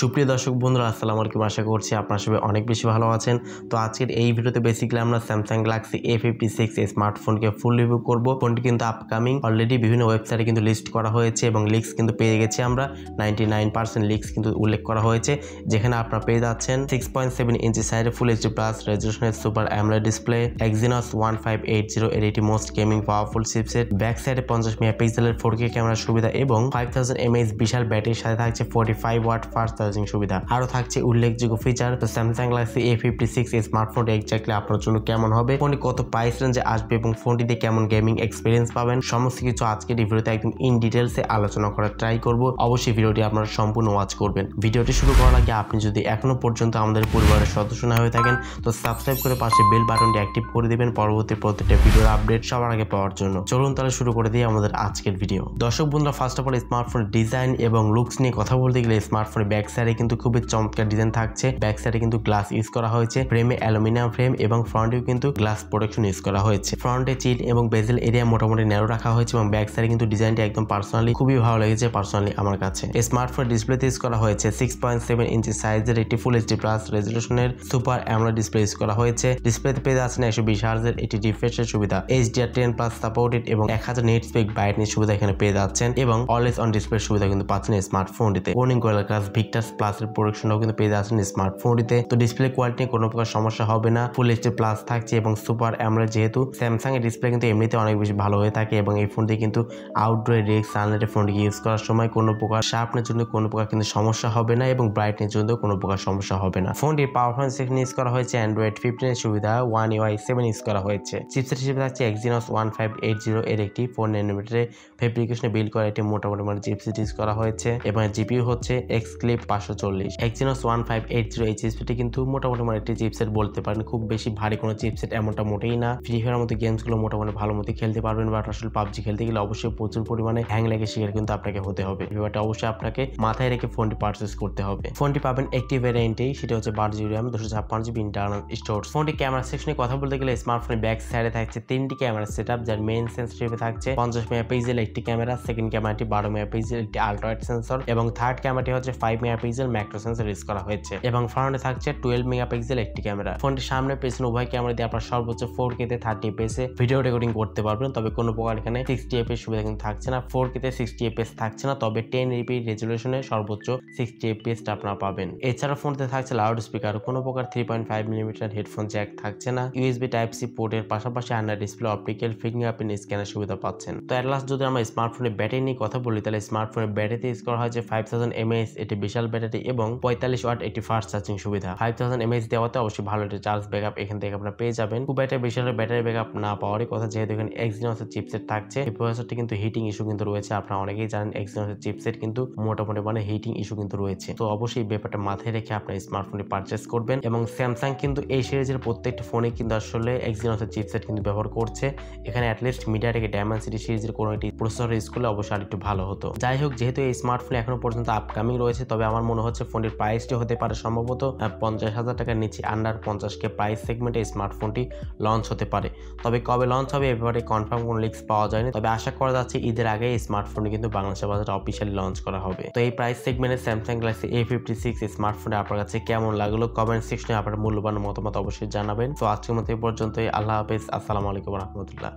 সুপ্রিয় দর্শক বন্ধুরা আসসালামু আলাইকুম, আশা করছি আপনারা সবাই অনেক বেশি ভালো আছেন। তো আজকের এই ভিডিওতে বেসিক্যালি আমরা স্যামসাং গ্যালাক্সি A56 স্মার্টফোনকে ফুল রিভিউ করব। ফোনটি কিন্তু আপকামিং অলরেডি বিভিন্ন ওয়েবসাইটে কিন্তু লিস্ট করা হয়েছে এবং লিক্স কিন্তু পেয়ে গেছি আমরা। 99% লিক্স কিন্তু উল্লেখ করা হয়েছে, যেখানে আপনারা পেয়ে যাচ্ছেন 6.7 ইঞ্চি সাইডে ফুল এইচডি প্লাস রেজোলিউশনের সুপার অ্যামোলেড ডিসপ্লে, Exynos 1580 এর এটি most gaming powerful chipset, back সাইডে 50 মেগাপিক্সেলের 4K ক্যামেরার সুবিধা এবং 5000 mAh বিশাল ব্যাটারির সাথে থাকছে 45 ওয়াট ফাস্ট চার্জিং সুবিধা। আরো থাকছে উল্লেখযোগ্য ফিচার। তো স্যামসাং গ্যালাক্সি A56 স্মার্টফোনটি এক্স্যাক্টলি আপনার জন্য কেমন হবে, ফোনটি কত প্রাইস রেঞ্জে আসবে এবং ফোনটিতে কেমন গেমিং এক্সপিরিয়েন্স পাবেন, সমস্ত কিছু আজকের এই ভিডিওতে একদম ইন ডিটেলসে আলোচনা করার ট্রাই করব। অবশ্যই ভিডিওটি আপনারা সম্পূর্ণ ওয়াচ করবেন। ভিডিওটি শুরু করার আগে আপনি যদি এখনো পর্যন্ত আমাদের পরিবারের সদস্য না হয়ে থাকেন তো সাবস্ক্রাইব করে পাশে বেল বাটনটি অ্যাক্টিভ করে দিবেন পরবর্তী প্রত্যেকটা ভিডিওর আপডেট সবার আগে পাওয়ার জন্য। চলুন তাহলে শুরু করে দিই আমাদের আজকের ভিডিও। দর্শক বন্ধুরা, ফার্স্ট অফ অল স্মার্টফোনের ডিজাইন এবং লুকস নিয়ে কথা বলতে গেলে স্মার্টফোনের ব্যাক সাইডে কিন্তু খুবই চমৎকার ডিজাইন থাকছে। ব্যাক সাইডে কিন্তু গ্লাস ইউজ করা হয়েছে, ফ্রেমে অ্যালুমিনিয়াম ফ্রেম এবং ফ্রন্টেও কিন্তু গ্লাস প্রোটেকশন ইউজ করা হয়েছে। ফ্রন্টে চিট এবং বেজেল এরিয়া মোটামুটি ন্যারো রাখা হয়েছে এবং ব্যাক সাইডে কিন্তু ডিজাইনটি একদম পার্সোনালি খুবই ভালো লেগেছে পার্সোনালি আমার কাছে। স্মার্টফোন ডিসপ্লেতে ইউজ করা হয়েছে 6.7 ইঞ্চি সাইজের একটি ফুল এইচডি প্লাস রেজোলিউশনের সুপার অ্যামোলেড ডিসপ্লে ইউজ করা হয়েছে। ডিসপ্লেতে পেয়ে যাচ্ছেন 120 হার্জের এটি রিফ্রেশের সুবিধা, HDR10+ সাপোর্টেড এবং 1000 নিট স্পিক ব্রাইটনেস সুবিধা এখানে পেয়ে যাচ্ছেন এবং অলওয়েজ অন ডিসপ্লে সুবিধা কিন্তু পাচ্ছেন স্মার্টফোনটিতে। ওয়ার্নিং গোরিলা গ্লাস ভিক্টাস প্লাসের প্রোটেকশনও কিন্তু পেয়ে যাচ্ছেন স্মার্টফোনটিতে। তো ডিসপ্লে কোয়ালিটি কোনো প্রকার সমস্যা হবে না, ফুল এইচডি প্লাস থাকছে এবং সুপার অ্যামোলেড, যেহেতু স্যামসাং এর ডিসপ্লে কিন্তু এমনিতে অনেক বেশি ভালো হয়ে থাকে এবং এই ফোনটি কিন্তু আউটডোরে ডিরেক্ট সানলাইটে ফোনটিকে ইউজ করার সময় কোনো প্রকার শার্পনেস জন্য কোনো প্রকার কিন্তু সমস্যা হবে না এবং ব্রাইটনেস জন্য কোনো প্রকার সমস্যা হবে না। ফোনটির পারফরমেন্স সেকশনে ইউজ করা হয়েছে Android 15 এর সুবিধা, One UI 7 ইউজ করা হয়েছে। চিপসেট হিসেবে থাকছে Exynos 1580 এর একটি 4 ন্যানোমিটারের ফেব্রিকেশনে বিল্ড করা একটি মোটামুটি মানে চিপসেট ইউজ করা হয়েছে এবং জিপিইউ হচ্ছে Exclip 540। Exynos 1580 এই চিপসেটটি কিন্তু মোটামুটি মানে একটি চিপসেট বলতে পারেন, খুব বেশি ভারী কোনো চিপসেট এমনটা মোটেই না। ফ্রি ফায়ারের মতো গেমসগুলো মোটামুটি ভালো মতো খেলতে পারবেন, বাট আসলে পাবজি খেলতে গেলে অবশ্যই প্রচুর পরিমাণে হ্যাং লেগে শিকার কিন্তু আপনাকে হতে হবে। ব্যাপারটা অবশ্যই আপনাকে মাথায় রেখে ফোনটি পারচেস করতে হবে। ফোনটি পাবেন একটি ভ্যারিয়েন্টেই, সেটা হচ্ছে 12GB RAM 256GB internal storage. ফোনটি ক্যামেরা সেকশনে কথা বলতে গেলে স্মার্টফোনের ব্যাক সাইডে থাকছে 3টি ক্যামেরা সেটআপ, যার মেইন সেন্সর হিসেবে থাকছে 50 মেগাপিক্সেল একটি ক্যামেরা, সেকেন্ড ক্যামেরাটি 12 মেগাপিক্সেল একটি আল্ট্রা ওয়াইড সেন্সর এবং থার্ড ক্যামেরাটি হচ্ছে 5 মেগাপিক্সেল ম্যাক্রো সেন্সর ইউজ করা হয়েছে এবং ফ্রন্টে থাকছে 12 মেগাপিক্সেল একটি ক্যামেরা। ফোনটির সামনে পেছনে উভয় ক্যামেরা দিয়ে আপনার সর্বোচ্চ 4K তে 30 fps এ ভিডিও রেকর্ডিং করতে পারবেন, তবে কোনো প্রকার এখানে 60 fps সুবিধা কিন্তু থাকছে না। 4K তে 60 fps থাকছে না, তবে 1080p রেজোলিউশনে সর্বোচ্চ 60 fps আপনারা পাবেন। এছাড়া ফোনটিতে থাকছে লাউড স্পিকার, কোনো প্রকার 3.5mm হেডফোন জ্যাক থাকছে না। USB Type-C পোর্টের পাশাপাশি আন্ডার ডিসপ্লে অপটিক্যাল ফিঙ্গারপ্রিন্ট স্ক্যানের সুবিধা পাচ্ছেন। তো এট লাস্ট যদি আমরা স্মার্টফোনের ব্যাটারি নিয়ে কথা বলি, তাহলে স্মার্টফোনের ব্যাটারিতে ইউজ করা হয়েছে 5000 mAh এটি বিশাল ব্যাটারি এবং 45 ওয়াট এটি ফাস্ট চার্জিং সুবিধা। 5000 mAh দেওয়াতে অবশ্যই ভালো একটি চার্জ ব্যাকআপ এখান থেকে আপনারা পেয়ে যাবেন। খুব একটা বিশাল ব্যাটারি ব্যাকআপ না পাওয়ারই কথা, যেহেতু এখানে Exynos এর চিপসেট থাকছে। এই প্রসেসরটি কিন্তু হিটিং ইস্যু কিন্তু রয়েছে, আপনারা অনেকেই জানেন Exynos এর চিপসেট কিন্তু মোটামুটি মানে হিটিং ইস্যু কিন্তু রয়েছে। তো অবশ্যই ব্যাপারটা মাথায় রেখে আপনারা স্মার্টফোনটি পারচেস করবেন এবং স্যামসাং কিন্তু এই সিরিজের প্রত্যেকটা ফোনে কিন্তু আসলে Exynos এর চিপসেট কিন্তু ব্যবহার করছে। এখানে অ্যাটলিস্ট MediaTek Dimensity সিরিজের কোনো একটি প্রসেসর ইউজ করলে অবশ্যই আরেকটু ভালো হতো। যাই হোক, যেহেতু এই স্মার্টফোন এখনো পর্যন্ত আপকামিং রয়েছে, তবে আমার মনে হচ্ছে ফোনটির প্রাইসটি হতে পারে সম্ভবত 50,000 টাকার নিচে, আন্ডার 50K প্রাইস সেগমেন্টে স্মার্টফোনটি লঞ্চ হতে পারে। তবে কবে লঞ্চ হবে এ ব্যাপারে কনফার্ম কোনো লিক্স পাওয়া যায়নি, তবে আশা করা যাচ্ছে ঈদের আগে এই স্মার্টফোনটি কিন্তু বাংলাদেশের বাজারে অফিসিয়ালি লঞ্চ করা হবে। তো এই প্রাইস সেগমেন্টে স্যামসাং গ্যালাক্সি A56 স্মার্টফোনটি আপনার কাছে কেমন লাগলো কমেন্ট সেকশনে আপনার মূল্যবান মতামত অবশ্যই জানাবেন। তো আজকের মতো এই পর্যন্তই। আল্লাহ হাফেজ, আসসালামু আলাইকুম রহমতুল্লাহ।